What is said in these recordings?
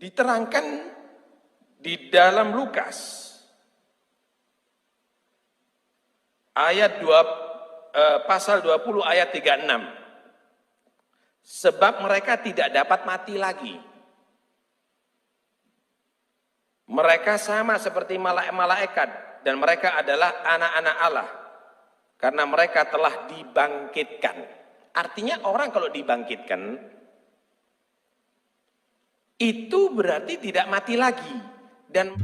Diterangkan di dalam Lukas ayat pasal 20 ayat 36. Sebab mereka tidak dapat mati lagi. Mereka sama seperti malaikat dan mereka adalah anak-anak Allah karena mereka telah dibangkitkan. Artinya orang kalau dibangkitkan itu berarti tidak mati lagi. Dan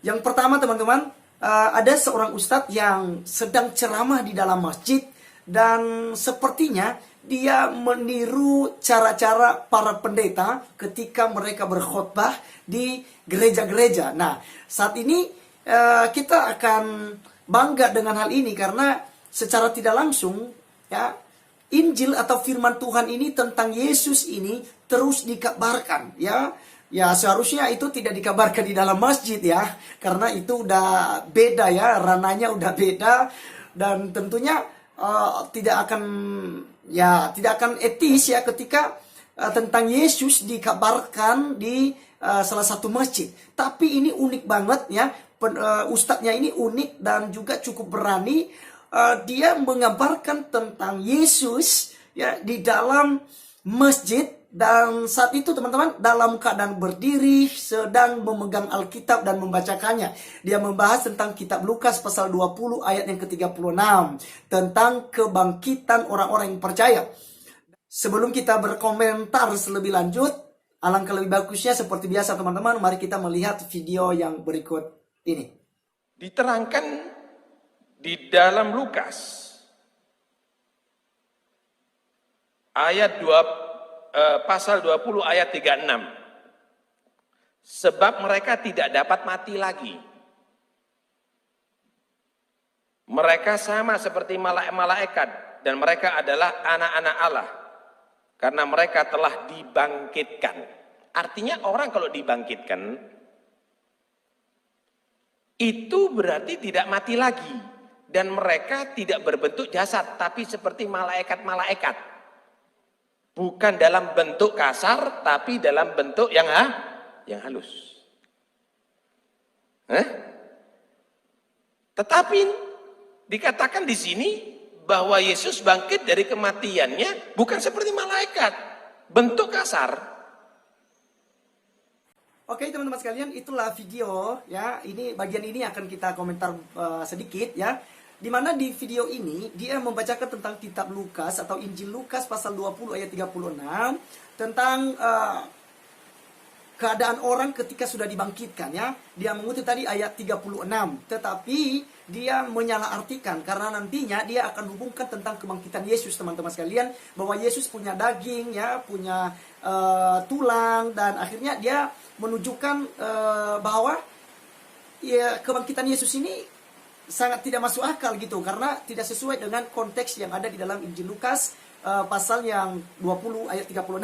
yang pertama teman-teman, ada seorang ustadz yang sedang ceramah di dalam masjid dan sepertinya dia meniru cara-cara para pendeta ketika mereka berkhotbah di gereja-gereja. Nah, saat ini kita akan bangga dengan hal ini karena secara tidak langsung ya Injil atau firman Tuhan ini tentang Yesus ini terus dikabarkan ya. Ya seharusnya itu tidak dikabarkan di dalam masjid ya, karena itu udah beda ya, rananya udah beda dan tentunya tidak akan etis ya ketika tentang Yesus dikabarkan di salah satu masjid. Tapi ini unik banget ya, ustadznya ini unik dan juga cukup berani. Dia mengabarkan tentang Yesus ya di dalam masjid. Dan saat itu teman-teman dalam keadaan berdiri sedang memegang Alkitab dan membacakannya. Dia membahas tentang kitab Lukas pasal 20 ayat yang ke-36. Tentang kebangkitan orang-orang yang percaya. Sebelum kita berkomentar lebih lanjut, alangkah lebih bagusnya seperti biasa teman-teman, mari kita melihat video yang berikut ini. Diterangkan di dalam Lukas ayat pasal 20 ayat 36. Sebab mereka tidak dapat mati lagi. Mereka sama seperti malaikat dan mereka adalah anak-anak Allah karena mereka telah dibangkitkan. Artinya orang kalau dibangkitkan itu berarti tidak mati lagi dan mereka tidak berbentuk jasad tapi seperti malaikat-malaikat. Bukan dalam bentuk kasar, tapi dalam bentuk yang halus. Tetapi dikatakan di sini bahwa Yesus bangkit dari kematiannya bukan seperti malaikat, bentuk kasar. Oke teman-teman sekalian, itulah video ya. Ini bagian ini akan kita komentar sedikit ya. Dimana di video ini dia membacakan tentang kitab Lukas atau Injil Lukas pasal 20 ayat 36 tentang keadaan orang ketika sudah dibangkitkan ya. Dia mengutip tadi ayat 36, tetapi dia menyalahartikan karena nantinya dia akan hubungkan tentang kebangkitan Yesus teman-teman sekalian, bahwa Yesus punya daging ya, punya tulang, dan akhirnya dia menunjukkan bahwa ya kebangkitan Yesus ini sangat tidak masuk akal gitu, karena tidak sesuai dengan konteks yang ada di dalam Injil Lukas pasal yang 20 ayat 36.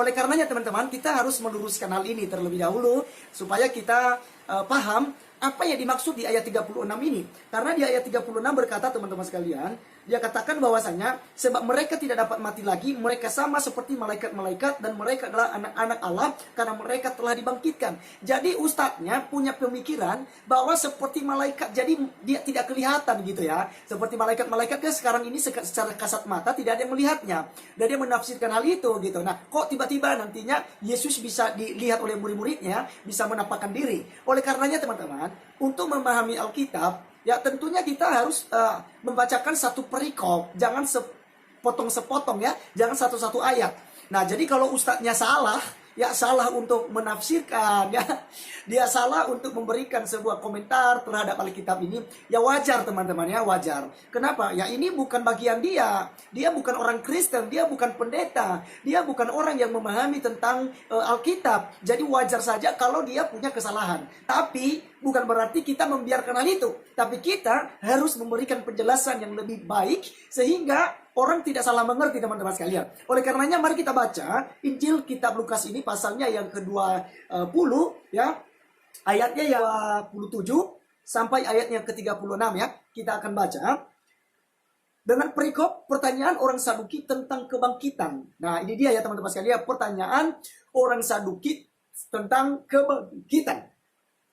Oleh karenanya teman-teman, kita harus meluruskan hal ini terlebih dahulu supaya kita paham apa yang dimaksud di ayat 36 ini. Karena di ayat 36 berkata teman-teman sekalian, dia katakan bahwasanya sebab mereka tidak dapat mati lagi, mereka sama seperti malaikat-malaikat dan mereka adalah anak-anak Allah karena mereka telah dibangkitkan. Jadi ustadznya punya pemikiran bahwa seperti malaikat, jadi dia tidak kelihatan gitu ya. Seperti malaikat-malaikatnya sekarang ini secara kasat mata tidak ada yang melihatnya. Dan dia menafsirkan hal itu gitu. Nah, kok tiba-tiba nantinya Yesus bisa dilihat oleh murid-muridnya, bisa menampakkan diri. Oleh karenanya teman-teman, untuk memahami Alkitab, ya tentunya kita harus membacakan satu perikop, jangan sepotong-sepotong ya, jangan satu-satu ayat. Nah, jadi kalau ustadznya salah, ya salah untuk menafsirkan ya, dia salah untuk memberikan sebuah komentar terhadap Alkitab ini, ya wajar teman-teman ya, wajar. Kenapa? Ya ini bukan bagian dia bukan orang Kristen, dia bukan pendeta, dia bukan orang yang memahami tentang Alkitab. Jadi wajar saja kalau dia punya kesalahan. Tapi bukan berarti kita membiarkan hal itu, tapi kita harus memberikan penjelasan yang lebih baik sehingga orang tidak salah mengerti teman-teman sekalian. Oleh karenanya mari kita baca Injil kitab Lukas ini pasalnya yang ke-20 ya. Ayatnya yang 27 sampai ayatnya ke-36 ya. Kita akan baca dengan perikop pertanyaan orang Saduki tentang kebangkitan. Nah, ini dia ya teman-teman sekalian, pertanyaan orang Saduki tentang kebangkitan.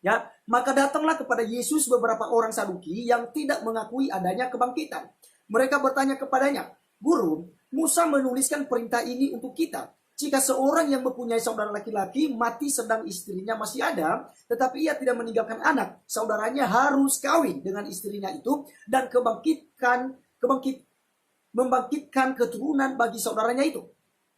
Ya, maka datanglah kepada Yesus beberapa orang Saduki yang tidak mengakui adanya kebangkitan. Mereka bertanya kepadanya, "Guru, Musa menuliskan perintah ini untuk kita. Jika seorang yang mempunyai saudara laki-laki mati sedang istrinya masih ada, tetapi ia tidak meninggalkan anak, saudaranya harus kawin dengan istrinya itu dan membangkitkan keturunan bagi saudaranya itu.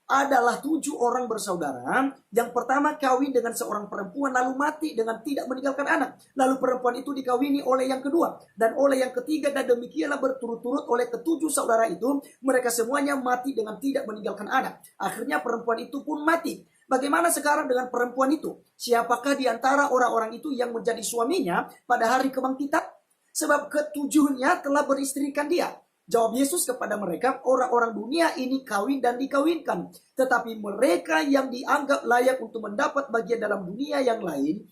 Adalah 7 orang bersaudara. Yang pertama kawin dengan seorang perempuan lalu mati dengan tidak meninggalkan anak. Lalu perempuan itu dikawini oleh yang kedua dan oleh yang ketiga, dan demikianlah berturut-turut oleh ke-7 saudara itu. Mereka semuanya mati dengan tidak meninggalkan anak. Akhirnya perempuan itu pun mati. Bagaimana sekarang dengan perempuan itu? Siapakah di antara orang-orang itu yang menjadi suaminya pada hari kebangkitan? Sebab ke-7-nya telah beristrikan dia." Jawab Yesus kepada mereka, "Orang-orang dunia ini kawin dan dikawinkan. Tetapi mereka yang dianggap layak untuk mendapat bagian dalam dunia yang lain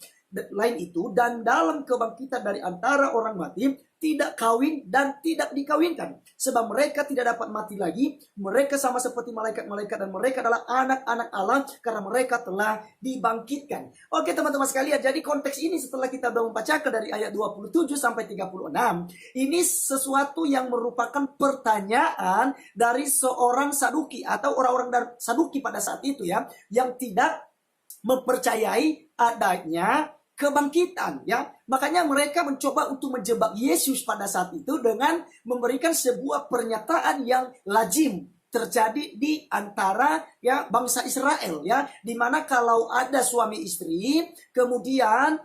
itu dan dalam kebangkitan dari antara orang mati tidak kawin dan tidak dikawinkan. Sebab mereka tidak dapat mati lagi. Mereka sama seperti malaikat-malaikat dan mereka adalah anak-anak Allah karena mereka telah dibangkitkan." Oke teman-teman sekalian, jadi konteks ini setelah kita sudah membacakan dari ayat 27 sampai 36, ini sesuatu yang merupakan pertanyaan dari seorang Saduki atau orang-orang Saduki pada saat itu ya, yang tidak mempercayai adanya kebangkitan ya. Makanya mereka mencoba untuk menjebak Yesus pada saat itu dengan memberikan sebuah pernyataan yang lazim terjadi di antara ya bangsa Israel ya, dimana kalau ada suami istri kemudian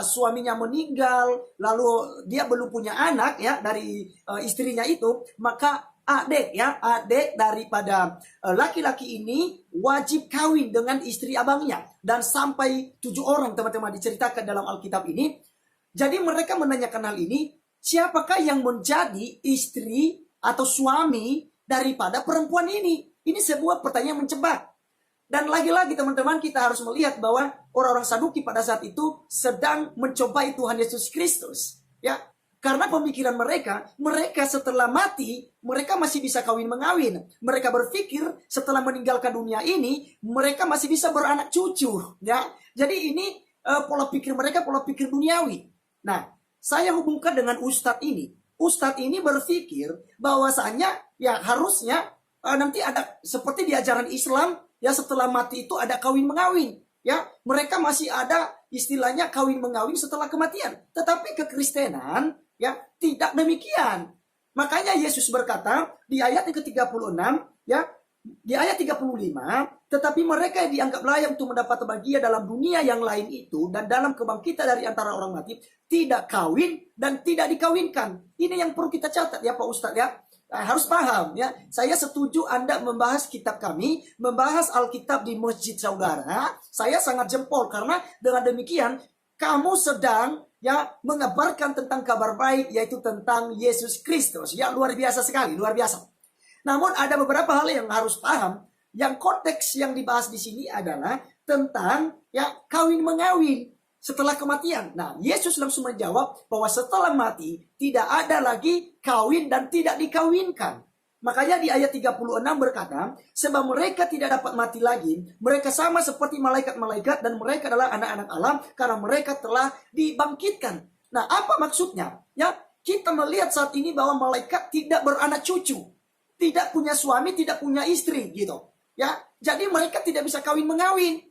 suaminya meninggal lalu dia belum punya anak ya dari istrinya itu, maka adik daripada laki-laki ini wajib kawin dengan istri abangnya. Dan sampai 7 orang teman-teman diceritakan dalam Alkitab ini. Jadi mereka menanyakan hal ini, siapakah yang menjadi istri atau suami daripada perempuan ini? Ini sebuah pertanyaan menjebak. Dan lagi-lagi teman-teman, kita harus melihat bahwa orang-orang Saduki pada saat itu sedang mencobai Tuhan Yesus Kristus ya. Karena pemikiran mereka setelah mati, mereka masih bisa kawin-mengawin. Mereka berpikir setelah meninggalkan dunia ini, mereka masih bisa beranak cucu. Ya, jadi ini pola pikir mereka, pola pikir duniawi. Nah, saya hubungkan dengan Ustadz ini. Ustadz ini berpikir bahwasanya ya harusnya nanti ada seperti di ajaran Islam, ya setelah mati itu ada kawin-mengawin. Ya, mereka masih ada istilahnya kawin-mengawin setelah kematian. Tetapi kekristenan ya, tidak demikian. Makanya Yesus berkata di ayat yang ke-36 ya, di ayat 35, tetapi mereka yang dianggap layak untuk mendapat bagian dalam dunia yang lain itu dan dalam kebangkitan dari antara orang mati tidak kawin dan tidak dikawinkan. Ini yang perlu kita catat ya Pak Ustadz ya. Nah, harus paham ya. Saya setuju Anda membahas kitab kami, membahas Alkitab di masjid saudara. Saya sangat jempol karena dengan demikian kamu sedang ya mengabarkan tentang kabar baik, yaitu tentang Yesus Kristus. Ya luar biasa sekali, luar biasa. Namun ada beberapa hal yang harus paham. Yang konteks yang dibahas di sini adalah tentang ya kawin mengawin setelah kematian. Nah, Yesus langsung menjawab bahwa setelah mati tidak ada lagi kawin dan tidak dikawinkan. Makanya di ayat 36 berkata, sebab mereka tidak dapat mati lagi, mereka sama seperti malaikat-malaikat dan mereka adalah anak-anak Allah karena mereka telah dibangkitkan. Nah, apa maksudnya? Ya, kita melihat saat ini bahwa malaikat tidak beranak cucu, tidak punya suami, tidak punya istri gitu. Ya, jadi mereka tidak bisa kawin mengawin.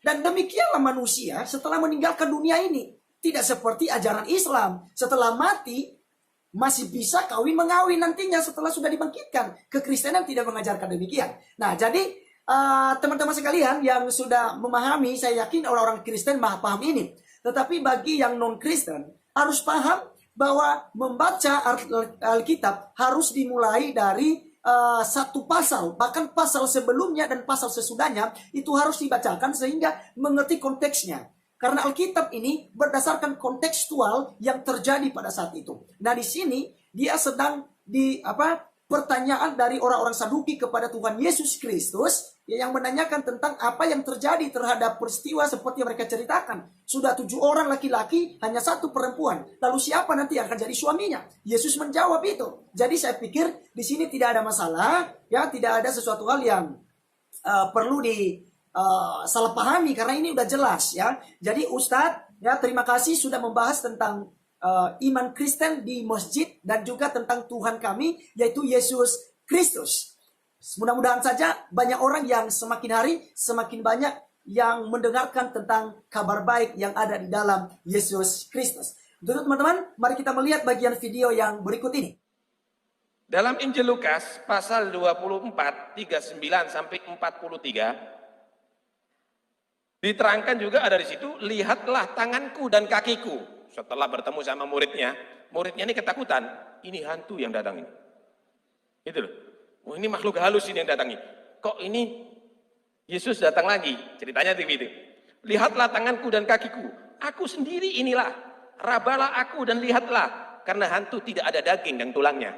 Dan demikianlah manusia setelah meninggalkan dunia ini. Tidak seperti ajaran Islam, setelah mati masih bisa kawin mengawin nantinya setelah sudah dibangkitkan. Kekristenan tidak mengajarkan demikian. Nah, jadi teman-teman sekalian yang sudah memahami, saya yakin orang-orang Kristen paham ini. Tetapi bagi yang non-Kristen harus paham bahwa membaca Alkitab harus dimulai dari satu pasal, bahkan pasal sebelumnya dan pasal sesudahnya itu harus dibacakan sehingga mengerti konteksnya. Karena Alkitab ini berdasarkan kontekstual yang terjadi pada saat itu. Nah, di sini dia sedang pertanyaan dari orang-orang Saduki kepada Tuhan Yesus Kristus, yang menanyakan tentang apa yang terjadi terhadap peristiwa seperti yang mereka ceritakan. Sudah 7 orang laki-laki, hanya 1 perempuan. Lalu siapa nanti yang akan jadi suaminya? Yesus menjawab itu. Jadi saya pikir di sini tidak ada masalah, ya, tidak ada sesuatu hal yang perlu salah pahami, karena ini udah jelas, ya. Jadi Ustadz, ya, terima kasih sudah membahas tentang iman Kristen di masjid dan juga tentang Tuhan kami, yaitu Yesus Kristus. Mudah-mudahan saja banyak orang yang semakin hari semakin banyak yang mendengarkan tentang kabar baik yang ada di dalam Yesus Kristus. Untuk teman-teman, mari kita melihat bagian video yang berikut ini. Dalam Injil Lukas pasal 24, 39 sampai 43, diterangkan juga ada di situ, lihatlah tanganku dan kakiku. Setelah bertemu sama muridnya ini ketakutan, ini hantu yang datang ini. Gitu loh. Oh, ini makhluk halus ini yang datang ini. Kok ini Yesus datang lagi? Ceritanya begitu. Lihatlah tanganku dan kakiku. Aku sendiri inilah. Rabalah aku dan lihatlah. Karena hantu tidak ada daging dan tulangnya.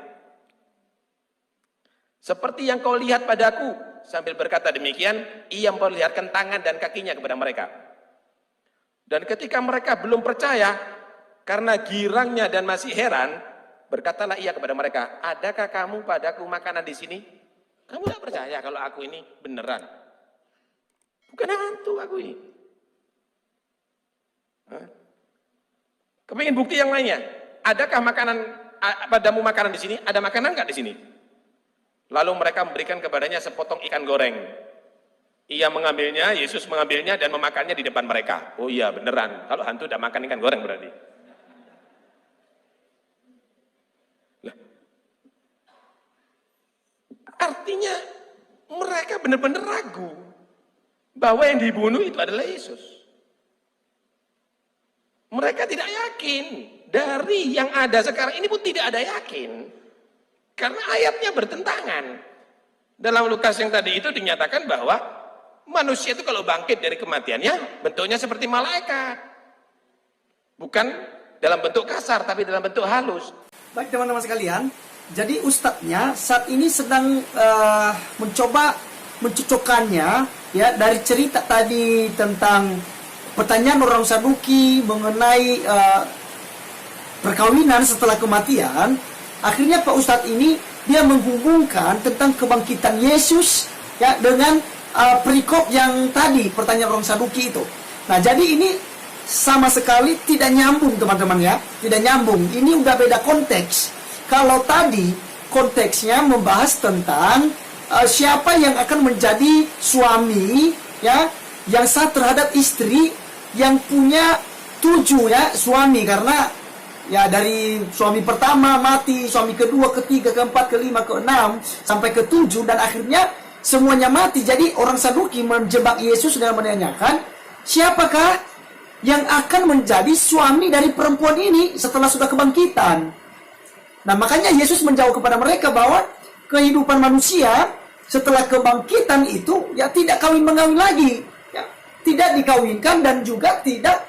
Seperti yang kau lihat padaku. Sambil berkata demikian, ia memperlihatkan tangan dan kakinya kepada mereka. Dan ketika mereka belum percaya, karena girangnya dan masih heran, berkatalah ia kepada mereka, adakah kamu padaku makanan di sini? Kamu tidak percaya kalau aku ini beneran? Bukan hantu aku ini. Kepingin bukti yang lainnya? Adakah padamu makanan di sini? Ada makanan nggak di sini? Lalu mereka memberikan kepadanya sepotong ikan goreng. Ia mengambilnya, Yesus mengambilnya dan memakannya di depan mereka. Oh iya beneran, kalau hantu tidak makan ikan goreng berarti. Artinya mereka benar-benar ragu bahwa yang dibunuh itu adalah Yesus. Mereka tidak yakin. Dari yang ada sekarang ini pun tidak ada yakin. Karena ayatnya bertentangan. Dalam Lukas yang tadi itu dinyatakan bahwa manusia itu kalau bangkit dari kematiannya bentuknya seperti malaikat. Bukan dalam bentuk kasar tapi dalam bentuk halus. Baik teman-teman sekalian, jadi ustadznya saat ini sedang mencoba mencocokkannya, ya, dari cerita tadi tentang pertanyaan orang Saduki mengenai perkawinan setelah kematian. Akhirnya Pak Ustadz ini dia menghubungkan tentang kebangkitan Yesus, ya, dengan perikop yang tadi pertanyaan orang Saduki itu. Nah, jadi ini sama sekali tidak nyambung teman-teman, ya, tidak nyambung. Ini udah beda konteks. Kalau tadi konteksnya membahas tentang siapa yang akan menjadi suami, ya, yang sah terhadap istri yang punya 7, ya, suami, karena ya dari suami pertama mati, suami kedua, ketiga, keempat, kelima, keenam sampai ke-7 dan akhirnya semuanya mati. Jadi orang Saduki menjebak Yesus dengan menanyakan, siapakah yang akan menjadi suami dari perempuan ini setelah sudah kebangkitan? Nah, makanya Yesus menjawab kepada mereka bahwa kehidupan manusia setelah kebangkitan itu ya tidak kawin-mengawin lagi, ya, tidak dikawinkan dan juga tidak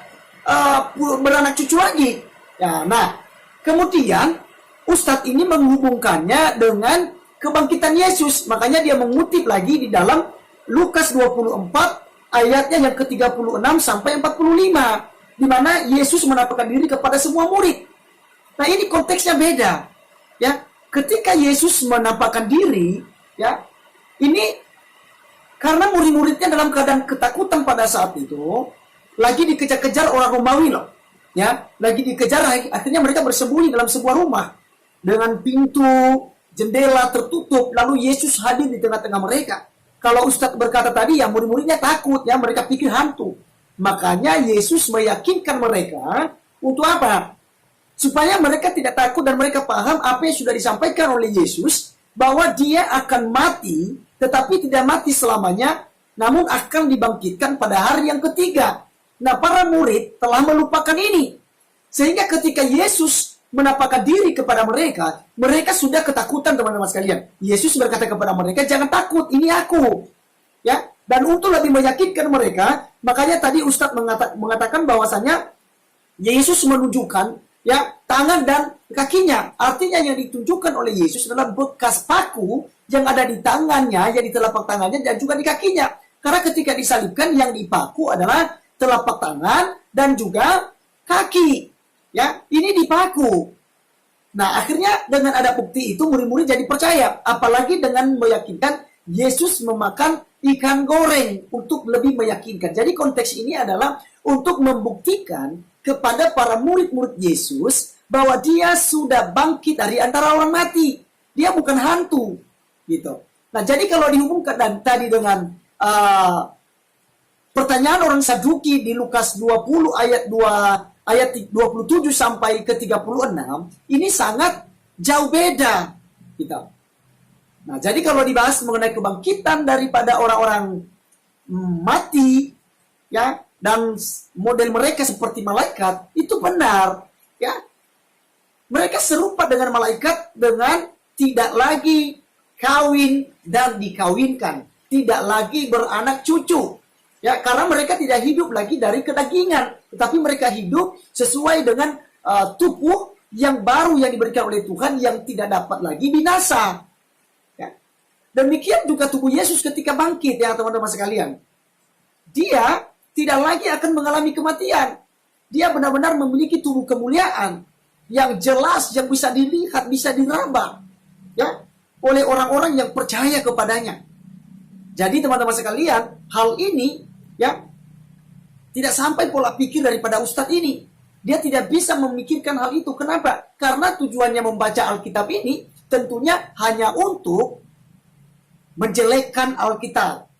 beranak cucu lagi. Ya, nah, kemudian Ustadz ini menghubungkannya dengan kebangkitan Yesus. Makanya dia mengutip lagi di dalam Lukas 24 ayatnya yang ke-36 sampai 45, di mana Yesus menampakkan diri kepada semua murid. Nah, ini konteksnya beda. Ya, ketika Yesus menampakkan diri, ya, ini karena murid-muridnya dalam keadaan ketakutan pada saat itu, lagi dikejar-kejar orang Romawi loh. Ya, lagi dikejar, akhirnya mereka bersembunyi dalam sebuah rumah dengan pintu, jendela tertutup, lalu Yesus hadir di tengah-tengah mereka. Kalau Ustadz berkata tadi, ya murid-muridnya takut, ya, mereka pikir hantu. Makanya Yesus meyakinkan mereka untuk apa? Supaya mereka tidak takut dan mereka paham apa yang sudah disampaikan oleh Yesus, bahwa dia akan mati, tetapi tidak mati selamanya, namun akan dibangkitkan pada hari yang ketiga. Nah, para murid telah melupakan ini. Sehingga ketika Yesus menampakkan diri kepada mereka, mereka sudah ketakutan, teman-teman sekalian. Yesus berkata kepada mereka, jangan takut, ini aku. Ya, dan untuk lebih meyakinkan mereka, makanya tadi Ustadz mengatakan bahwasanya Yesus menunjukkan ya, tangan dan kakinya. Artinya yang ditunjukkan oleh Yesus adalah bekas paku yang ada di tangannya, yang di telapak tangannya dan juga di kakinya. Karena ketika disalibkan yang dipaku adalah telapak tangan dan juga kaki. Ya, ini dipaku. Nah, akhirnya dengan ada bukti itu murid-murid jadi percaya, apalagi dengan meyakinkan Yesus memakan ikan goreng untuk lebih meyakinkan. Jadi konteks ini adalah untuk membuktikan kepada para murid-murid Yesus bahwa dia sudah bangkit dari antara orang mati. Dia bukan hantu, gitu. Nah, jadi kalau dihubungkan dan tadi dengan pertanyaan orang Saduki di Lukas 20 ayat 27 sampai ke 36, ini sangat jauh beda, gitu. Nah, jadi kalau dibahas mengenai kebangkitan daripada orang-orang mati, ya, dan model mereka seperti malaikat, itu benar, ya. Mereka serupa dengan malaikat dengan tidak lagi kawin dan dikawinkan, tidak lagi beranak cucu, ya, karena mereka tidak hidup lagi dari kedagingan, tetapi mereka hidup sesuai dengan tubuh yang baru yang diberikan oleh Tuhan yang tidak dapat lagi binasa. Demikian juga tubuh Yesus ketika bangkit, ya teman-teman sekalian. Dia tidak lagi akan mengalami kematian. Dia benar-benar memiliki tubuh kemuliaan yang jelas, yang bisa dilihat, bisa diraba, ya, oleh orang-orang yang percaya kepadanya. Jadi teman-teman sekalian, hal ini, ya, tidak sampai pola pikir daripada Ustadz ini. Dia tidak bisa memikirkan hal itu. Kenapa? Karena tujuannya membaca Alkitab ini tentunya hanya untuk menjelekkan Alkitab,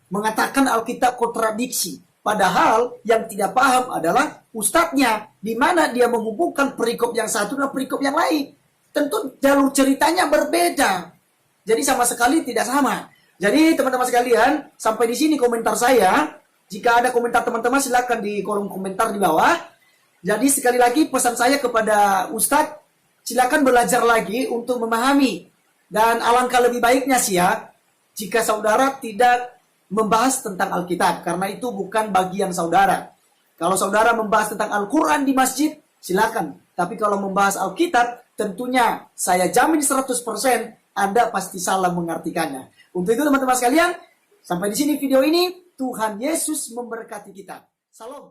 mengatakan Alkitab kontradiksi. Padahal yang tidak paham adalah ustadznya, di mana dia menghubungkan perikop yang satu dengan perikop yang lain. Tentu jalur ceritanya berbeda. Jadi sama sekali tidak sama. Jadi teman-teman sekalian, sampai di sini komentar saya. Jika ada komentar teman-teman silakan di kolom komentar di bawah. Jadi sekali lagi pesan saya kepada Ustadz, silakan belajar lagi untuk memahami. Dan alangkah lebih baiknya sih ya, jika saudara tidak membahas tentang Alkitab, karena itu bukan bagian saudara. Kalau saudara membahas tentang Al-Quran di masjid, silakan. Tapi kalau membahas Alkitab, tentunya saya jamin 100% Anda pasti salah mengartikannya. Untuk itu teman-teman sekalian, sampai di sini video ini. Tuhan Yesus memberkati kita. Salam.